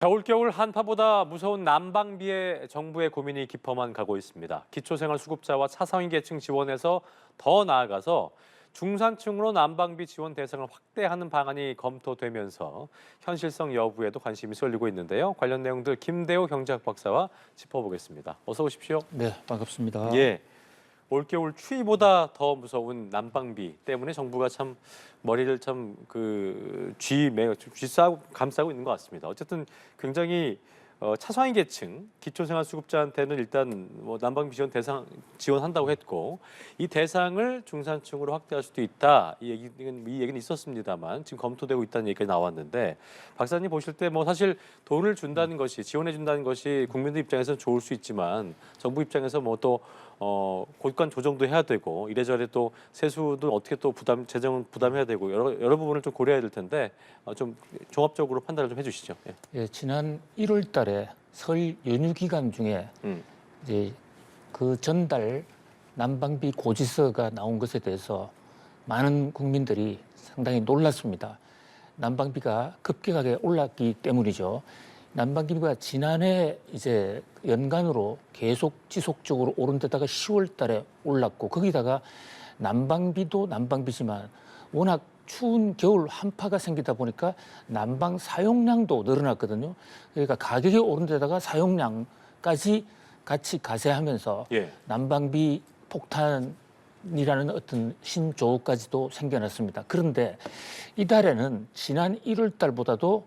겨울겨울 한파보다 무서운 난방비에 정부의 고민이 깊어만 가고 있습니다. 기초생활수급자와 차상위 계층 지원에서 더 나아가서 중산층으로 난방비 지원 대상을 확대하는 방안이 검토되면서 현실성 여부에도 관심이 쏠리고 있는데요. 관련 내용들 김대호 경제학 박사와 짚어보겠습니다. 어서 오십시오. 네, 반갑습니다. 예. 올겨울 추위보다 더 무서운 난방비 때문에 정부가 참 머리를 쥐싸고 감싸고 있는 것 같습니다. 어쨌든 굉장히 차상위 계층 기초생활수급자한테는 일단 뭐 난방비 지원한다고 했고 이 대상을 중산층으로 확대할 수도 있다. 이 얘기는 있었습니다만 지금 검토되고 있다는 얘기가 나왔는데 박사님 보실 때 뭐 사실 돈을 준다는 것이 지원해 준다는 것이 국민들 입장에서는 좋을 수 있지만 정부 입장에서 뭐 또 고관 조정도 해야 되고 이래저래 또 세수도 어떻게 또 재정 부담해야 되고 여러 부분을 좀 고려해야 될 텐데 좀 종합적으로 판단을 좀 해주시죠. 예. 예, 지난 1월 달에 설 연휴 기간 중에 이제 그 전달 난방비 고지서가 나온 것에 대해서 많은 국민들이 상당히 놀랐습니다. 난방비가 급격하게 올랐기 때문이죠. 난방비가 지난해 이제 연간으로 계속 지속적으로 오른 데다가 10월 달에 올랐고 거기다가 난방비도 난방비지만 워낙 추운 겨울 한파가 생기다 보니까 난방 사용량도 늘어났거든요. 그러니까 가격이 오른 데다가 사용량까지 같이 가세하면서 예. 난방비 폭탄이라는 어떤 신조어까지도 생겨났습니다. 그런데 이달에는 지난 1월 달보다도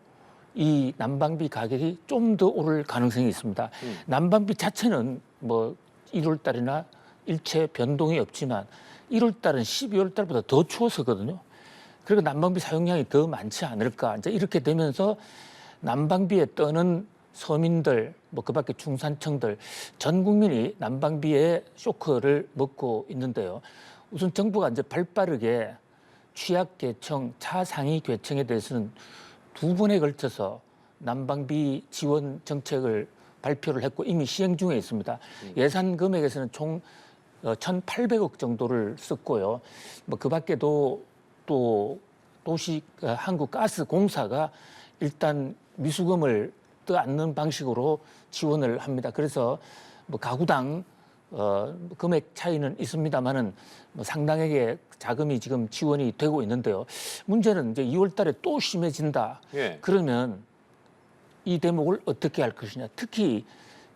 이 난방비 가격이 좀 더 오를 가능성이 있습니다. 난방비 자체는 뭐 1월 달이나 일체 변동이 없지만 1월 달은 12월 달보다 더 추워서거든요. 그리고 난방비 사용량이 더 많지 않을까. 이제 이렇게 되면서 난방비에 떠는 서민들, 뭐 그밖에 중산층들 전 국민이 난방비에 쇼크를 먹고 있는데요. 우선 정부가 이제 발빠르게 취약계층, 차상위 계층에 대해서는 두 번에 걸쳐서 난방비 지원 정책을 발표를 했고 이미 시행 중에 있습니다. 예산 금액에서는 총 1,800억 정도를 썼고요. 뭐 그밖에도 또 한국가스공사가 일단 미수금을 떠안는 방식으로 지원을 합니다. 그래서 뭐 가구당 금액 차이는 있습니다만은 뭐 상당하게 자금이 지금 지원이 되고 있는데요. 문제는 이제 2월달에 또 심해진다. 예. 그러면 이 대목을 어떻게 할 것이냐. 특히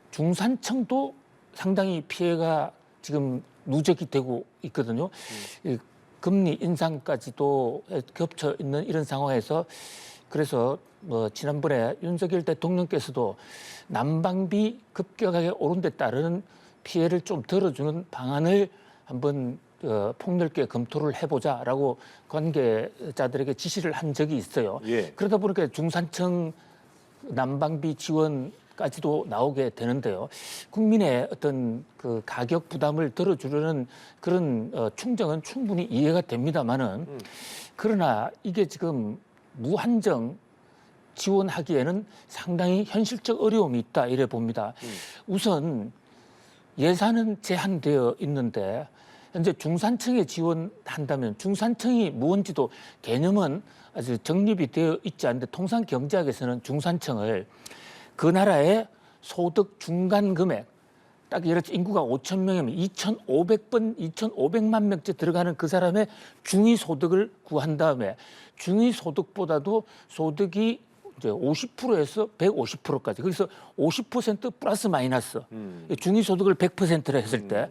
중산층도 상당히 피해가 지금 누적이 되고 있거든요. 이 금리 인상까지도 겹쳐 있는 이런 상황에서 그래서 뭐 지난번에 윤석열 대통령께서도 난방비 급격하게 오른 데 따른 피해를 좀 덜어주는 방안을 한번 폭넓게 검토를 해보자라고 관계자들에게 지시를 한 적이 있어요. 예. 그러다 보니까 중산층 난방비 지원까지도 나오게 되는데요. 국민의 어떤 그 가격 부담을 덜어주려는 그런 충정은 충분히 이해가 됩니다만은 그러나 이게 지금 무한정 지원하기에는 상당히 현실적 어려움이 있다 이래 봅니다. 우선 예산은 제한되어 있는데 현재 중산층에 지원한다면 중산층이 뭔지도 개념은 아주 정립이 되어 있지 않은데 통상 경제학에서는 중산층을 그 나라의 소득 중간 금액 딱 예를 들어 인구가 5천 명이면 2,500만 명째 들어가는 그 사람의 중위 소득을 구한 다음에 중위 소득보다도 소득이 이제 50%에서 150%까지. 그래서 50% 플러스 마이너스. 중위 소득을 100%로 했을 때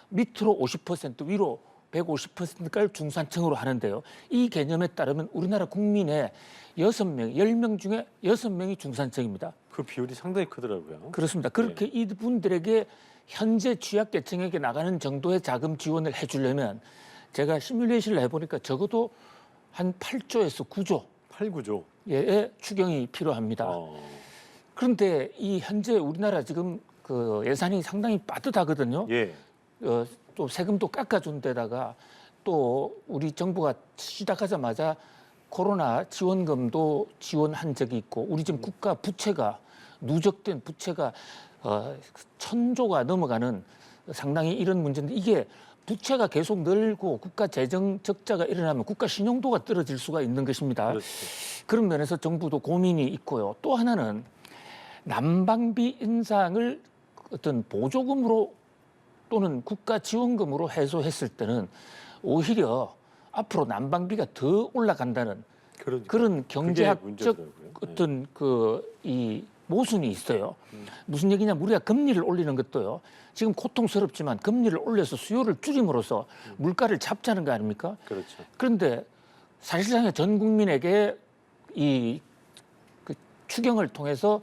밑으로 50% 위로 150%까지 중산층으로 하는데요. 이 개념에 따르면 우리나라 국민의 6명, 10명 중에 6명이 중산층입니다. 그 비율이 상당히 크더라고요. 그렇습니다. 그렇게 이분들에게 현재 취약계층에게 나가는 정도의 자금 지원을 해주려면 제가 시뮬레이션을 해보니까 적어도 한 8조에서 9조. 8, 9조. 의 추경이 필요합니다. 그런데 이 현재 우리나라 지금 그 예산이 상당히 빠듯하거든요. 예. 또 세금도 깎아준 데다가 또 우리 정부가 시작하자마자 코로나 지원금도 지원한 적이 있고 우리 지금 국가 부채가 누적된 부채가 1,000조가 넘어가는 상당히 이런 문제인데 이게 부채가 계속 늘고 국가 재정 적자가 일어나면 국가 신용도가 떨어질 수가 있는 것입니다. 그렇죠. 그런 면에서 정부도 고민이 있고요. 또 하나는 난방비 인상을 어떤 보조금으로 또는 국가 지원금으로 해소했을 때는 오히려 앞으로 난방비가 더 올라간다는 그러니까. 그런 그게 경제학적 문제더라고요. 어떤 이 모순이 있어요. 무슨 얘기냐? 우리가 금리를 올리는 것도요. 지금 고통스럽지만 금리를 올려서 수요를 줄임으로써 물가를 잡자는 거 아닙니까? 그렇죠. 그런데 사실상 전 국민에게 그 추경을 통해서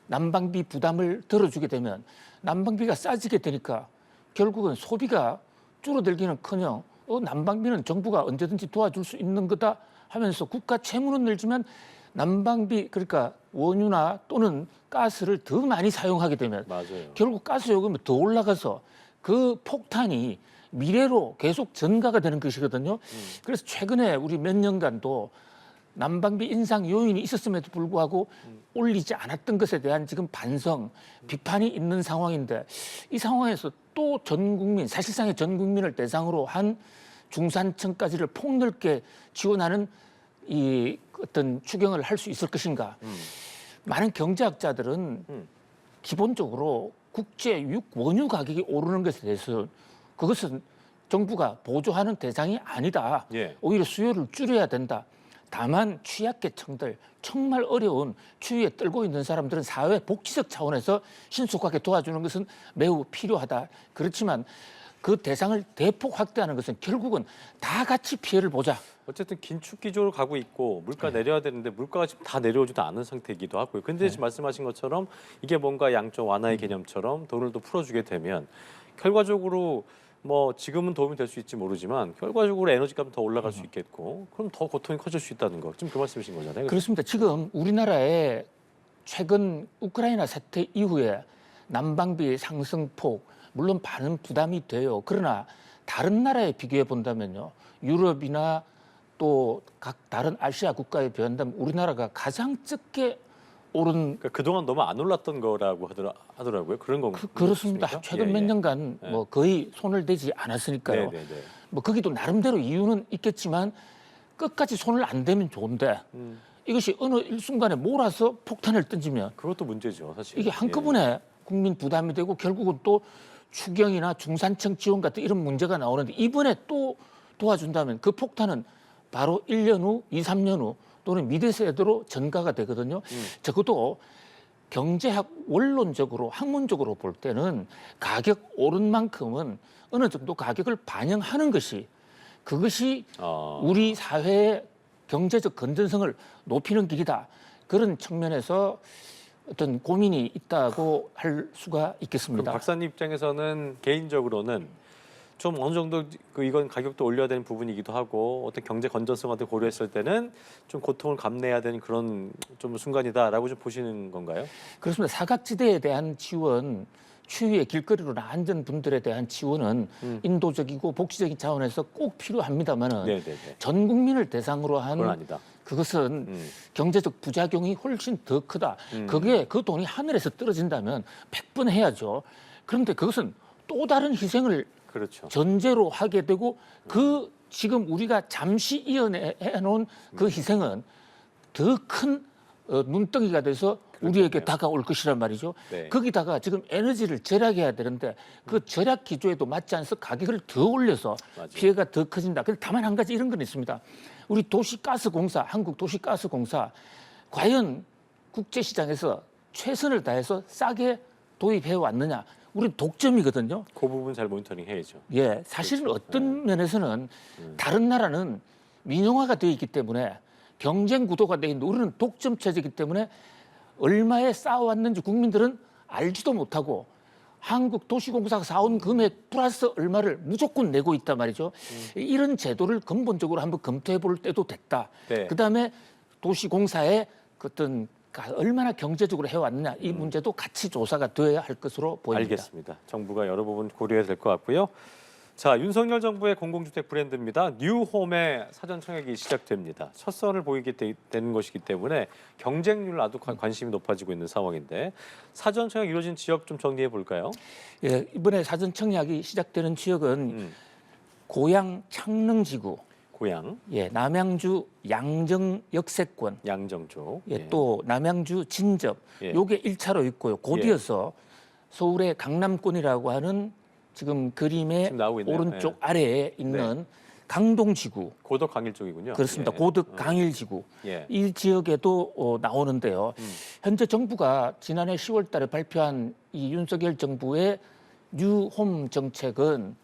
난방비 부담을 덜어주게 되면 난방비가 싸지게 되니까 결국은 소비가 줄어들기는커녕 난방비는 정부가 언제든지 도와줄 수 있는 거다 하면서 국가 채무는 늘지만 난방비 그러니까 원유나 또는 가스를 더 많이 사용하게 되면 맞아요. 결국 가스 요금이 더 올라가서 그 폭탄이 미래로 계속 전가가 되는 것이거든요. 그래서 최근에 우리 몇 년간도 난방비 인상 요인이 있었음에도 불구하고 올리지 않았던 것에 대한 지금 반성, 비판이 있는 상황인데 이 상황에서 또 전 국민, 사실상의 전 국민을 대상으로 한 중산층까지를 폭넓게 지원하는 이 어떤 추경을 할 수 있을 것인가. 많은 경제학자들은 기본적으로 국제 원유 가격이 오르는 것에 대해서 그것은 정부가 보조하는 대상이 아니다. 예. 오히려 수요를 줄여야 된다. 다만 취약계층들, 정말 어려운 추위에 떨고 있는 사람들은 사회 복지적 차원에서 신속하게 도와주는 것은 매우 필요하다. 그렇지만 그 대상을 대폭 확대하는 것은 결국은 다 같이 피해를 보자. 어쨌든 긴축 기조로 가고 있고 물가 내려야 되는데 물가가 지금 다 내려오지도 않은 상태이기도 하고요. 근데 지금 말씀하신 것처럼 이게 뭔가 양적 완화의 개념처럼 돈을 또 풀어주게 되면 결과적으로 뭐 지금은 도움이 될 수 있지 모르지만 결과적으로 에너지값은 더 올라갈 수 있겠고 그럼 더 고통이 커질 수 있다는 거 지금 그 말씀이신 거잖아요. 그렇습니다. 지금 우리나라의 최근 우크라이나 사태 이후에 난방비 상승폭 물론 많은 부담이 돼요. 그러나 다른 나라에 비교해 본다면요. 유럽이나 또 각 다른 아시아 국가에 비한다면 우리나라가 가장 적게 오른 그러니까 그동안 너무 안 올랐던 거라고 하더라고요. 그런 건가요? 그렇습니다. 최근 몇 년간 예. 뭐 거의 손을 대지 않았으니까요. 네네네. 뭐 거기도 나름대로 이유는 있겠지만 끝까지 손을 안 대면 좋은데 이것이 어느 일순간에 몰아서 폭탄을 던지면 그것도 문제죠, 사실. 이게 한꺼번에 국민 부담이 되고 결국은 또 추경이나 중산층 지원 같은 이런 문제가 나오는데 이번에 또 도와준다면 그 폭탄은 바로 1년 후, 2, 3년 후 또는 미래 세대로 전가가 되거든요. 적어도 경제학 원론적으로 학문적으로 볼 때는 가격 오른 만큼은 어느 정도 가격을 반영하는 것이 그것이 우리 사회의 경제적 건전성을 높이는 길이다. 그런 측면에서 어떤 고민이 있다고 할 수가 그럼 있겠습니다. 박사님 입장에서는 개인적으로는 좀 어느 정도 이건 가격도 올려야 되는 부분이기도 하고 어떤 경제 건전성한테 고려했을 때는 좀 고통을 감내해야 되는 그런 좀 순간이다라고 좀 보시는 건가요? 그렇습니다. 사각지대에 대한 지원, 추위에 길거리로 나앉은 분들에 대한 지원은 인도적이고 복지적인 차원에서 꼭 필요합니다만은 네네네. 전 국민을 대상으로 그건 한 아니다. 그것은 경제적 부작용이 훨씬 더 크다. 그게 그 돈이 하늘에서 떨어진다면 100번 해야죠. 그런데 그것은 또 다른 희생을 그렇죠. 전제로 하게 되고 그 지금 우리가 잠시 이어내 놓은 그 희생은 더 큰 눈덩이가 돼서 우리에게 그렇겠네요. 다가올 것이란 말이죠. 네. 거기다가 지금 에너지를 절약해야 되는데 그 절약 기조에도 맞지 않아서 가격을 더 올려서 맞아요. 피해가 더 커진다. 근데 다만 한 가지 이런 건 있습니다. 우리 도시가스공사, 한국도시가스공사 과연 국제시장에서 최선을 다해서 싸게 도입해 왔느냐? 우리는 독점이거든요. 그 부분 잘 모니터링 해야죠. 예, 사실은 그렇죠. 어떤 면에서는 다른 나라는 민영화가 되어 있기 때문에 경쟁 구도가 되어 있는데 우리는 독점 체제이기 때문에 얼마에 쌓아왔는지 국민들은 알지도 못하고 한국도시공사가 쌓아온 금액 플러스 얼마를 무조건 내고 있단 말이죠. 이런 제도를 근본적으로 한번 검토해 볼 때도 됐다. 네. 그다음에 도시공사의 어떤 얼마나 경제적으로 해왔느냐 이 문제도 같이 조사가 되어야 할 것으로 보입니다. 알겠습니다. 정부가 여러 부분 고려해야 될 것 같고요. 자, 윤석열 정부의 공공주택 브랜드입니다. 뉴홈의 사전 청약이 시작됩니다. 첫 선을 보이게 되는 것이기 때문에 경쟁률 아주 관심이 높아지고 있는 상황인데 사전 청약 이루어진 지역 좀 정리해 볼까요? 예, 이번에 사전 청약이 시작되는 지역은 고양 창릉지구, 고향, 예, 남양주 양정 역세권, 양정 쪽. 예, 또 남양주 진접, 예. 요게 1차로 있고요. 곧이어서 서울의 강남권이라고 하는 지금 그림의 지금 나오고 있네요. 오른쪽 아래에 있는 강동지구, 고덕 강일 쪽이군요. 그렇습니다. 예. 고덕 강일지구 예. 이 지역에도 나오는데요. 현재 정부가 지난해 10월 달에 발표한 이 윤석열 정부의 뉴홈 정책은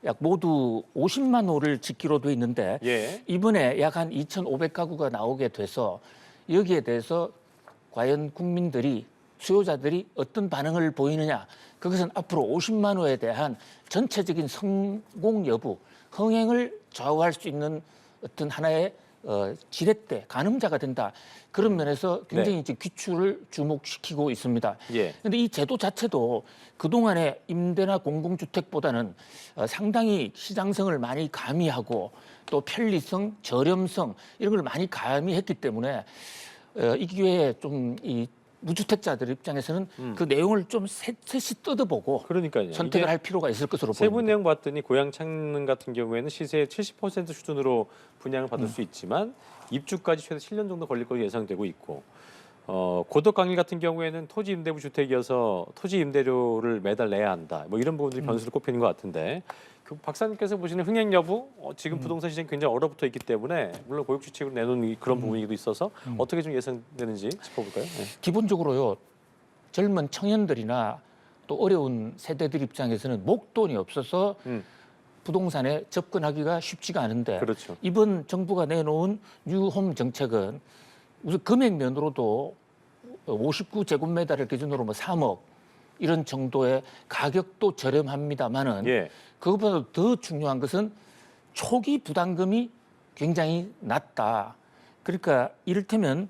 약 모두 50만 호를 짓기로 돼 있는데 예. 이번에 약 한 2,500가구가 나오게 돼서 여기에 대해서 과연 국민들이 수요자들이 어떤 반응을 보이느냐, 그것은 앞으로 50만 호에 대한 전체적인 성공 여부, 흥행을 좌우할 수 있는 어떤 하나의 지렛대, 가늠자가 된다. 그런 면에서 굉장히 이제 귀추를 주목시키고 있습니다. 예. 그런데 이 제도 자체도 그동안의 임대나 공공주택보다는 상당히 시장성을 많이 가미하고 또 편리성, 저렴성 이런 걸 많이 가미했기 때문에 이 기회에 좀 이 무주택자들 입장에서는 그 내용을 좀 셋이 뜯어보고 그러니까요. 선택을 할 필요가 있을 것으로 세부 보입니다. 내용 봤더니 고향 창릉 같은 경우에는 시세의 70% 수준으로 분양을 받을 수 있지만 입주까지 최대 7년 정도 걸릴 것으로 예상되고 있고 고덕 강일 같은 경우에는 토지 임대부 주택이어서 토지 임대료를 매달 내야 한다. 뭐 이런 부분들이 변수를 꼽히는 것 같은데 그 박사님께서 보시는 흥행 여부 지금 부동산 시장이 굉장히 얼어붙어 있기 때문에 물론 고육 주택으로 내놓은 그런 부분이기도 있어서 어떻게 좀 예상되는지 짚어볼까요? 네. 기본적으로요, 젊은 청년들이나 또 어려운 세대들 입장에서는 목돈이 없어서 부동산에 접근하기가 쉽지가 않은데 그렇죠. 이번 정부가 내놓은 뉴홈 정책은 우선 금액면으로도 59제곱미터를 기준으로 뭐 3억 이런 정도의 가격도 저렴합니다만은 예. 그것보다 더 중요한 것은 초기 부담금이 굉장히 낮다. 그러니까 이를테면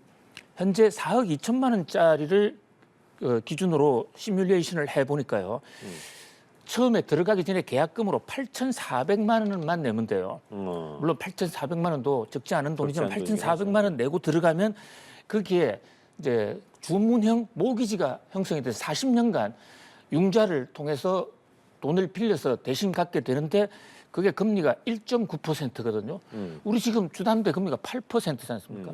현재 4억 2천만 원짜리를 기준으로 시뮬레이션을 해보니까요. 처음에 들어가기 전에 계약금으로 8,400만 원만 내면 돼요. 물론 8,400만 원도 적지 않은 돈이지만 적지 않은 8,400만 원 내고 들어가면 거기에 이제 주문형 모기지가 형성이 돼서 40년간 융자를 통해서 돈을 빌려서 대신 갚게 되는데 그게 금리가 1.9%거든요. 우리 지금 주담대 금리가 8%지 않습니까?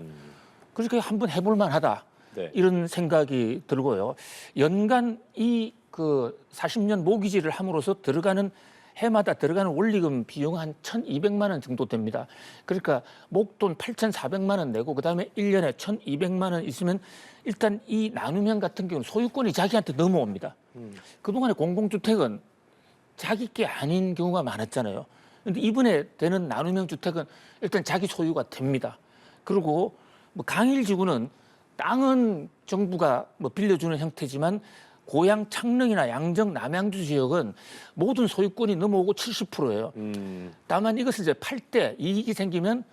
그러니까 한번 해볼 만하다. 네. 이런 생각이 들고요. 연간 이 그 40년 모기지를 함으로써 들어가는 해마다 들어가는 원리금 비용 한 1,200만 원 정도 됩니다. 그러니까 목돈 8,400만 원 내고 그다음에 1년에 1,200만 원 있으면 일단 이 나누면 같은 경우는 소유권이 자기한테 넘어옵니다. 그동안의 공공주택은 자기 게 아닌 경우가 많았잖아요. 그런데 이번에 되는 나누면 주택은 일단 자기 소유가 됩니다. 그리고 뭐 강일지구는 땅은 정부가 뭐 빌려주는 형태지만 고향 창릉이나 양정 남양주 지역은 모든 소유권이 넘어오고 70%예요. 다만 이것을 이제 팔 때 이익이 생기면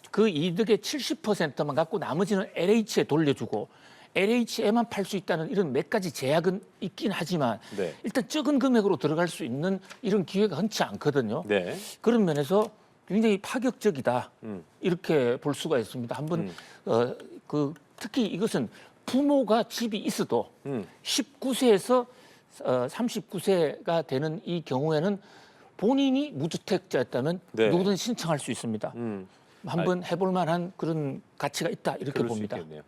그 이득의 70%만 갖고 나머지는 LH에 돌려주고 LH에만 팔 수 있다는 이런 몇 가지 제약은 있긴 하지만 네. 일단 적은 금액으로 들어갈 수 있는 이런 기회가 흔치 않거든요. 네. 그런 면에서 굉장히 파격적이다 이렇게 볼 수가 있습니다. 한번 특히 이것은 부모가 집이 있어도 19세에서 39세가 되는 이 경우에는 본인이 무주택자였다면 네. 누구든 신청할 수 있습니다. 한번 해볼 만한 그런 가치가 있다 이렇게 그럴 봅니다. 수 있겠네요.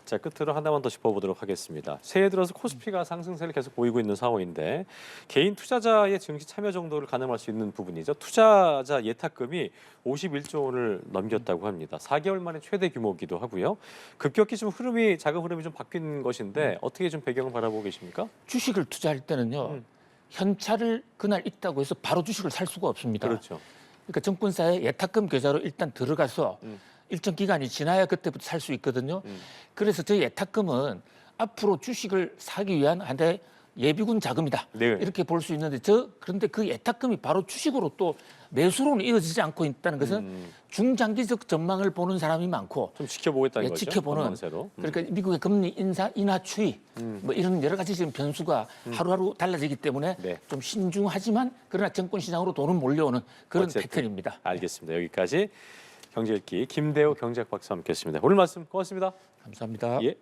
자, 끝으로 하나만 더 짚어보도록 하겠습니다. 새해 들어서 코스피가 상승세를 계속 보이고 있는 상황인데 개인 투자자의 증시 참여 정도를 가늠할 수 있는 부분이죠. 투자자 예탁금이 51조 원을 넘겼다고 합니다. 4개월 만에 최대 규모이기도 하고요. 급격히 좀 자금 흐름이 좀 바뀐 것인데 어떻게 좀 배경을 바라보고 계십니까? 주식을 투자할 때는요. 현찰을 그날 있다고 해서 바로 주식을 살 수가 없습니다. 그렇죠. 그러니까 정권사의 예탁금 계좌로 일단 들어가서 일정 기간이 지나야 그때부터 살 수 있거든요. 그래서 저희 예탁금은 앞으로 주식을 사기 위한 하나의 예비군 자금이다. 네. 이렇게 볼 수 있는데 그런데 그 예탁금이 바로 주식으로 또 매수로는 이어지지 않고 있다는 것은 중장기적 전망을 보는 사람이 많고 좀 지켜보겠다는 거죠. 지켜보는 전망세로. 그러니까 미국의 금리 인하 추이 뭐 이런 여러 가지 지금 변수가 하루하루 달라지기 때문에 네. 좀 신중하지만 그러나 정권 시장으로 돈은 몰려오는 그런 어쨌든. 패턴입니다. 알겠습니다. 여기까지 경제 읽기 김대호 경제학 박사와 함께했습니다. 오늘 말씀 고맙습니다. 감사합니다. 예.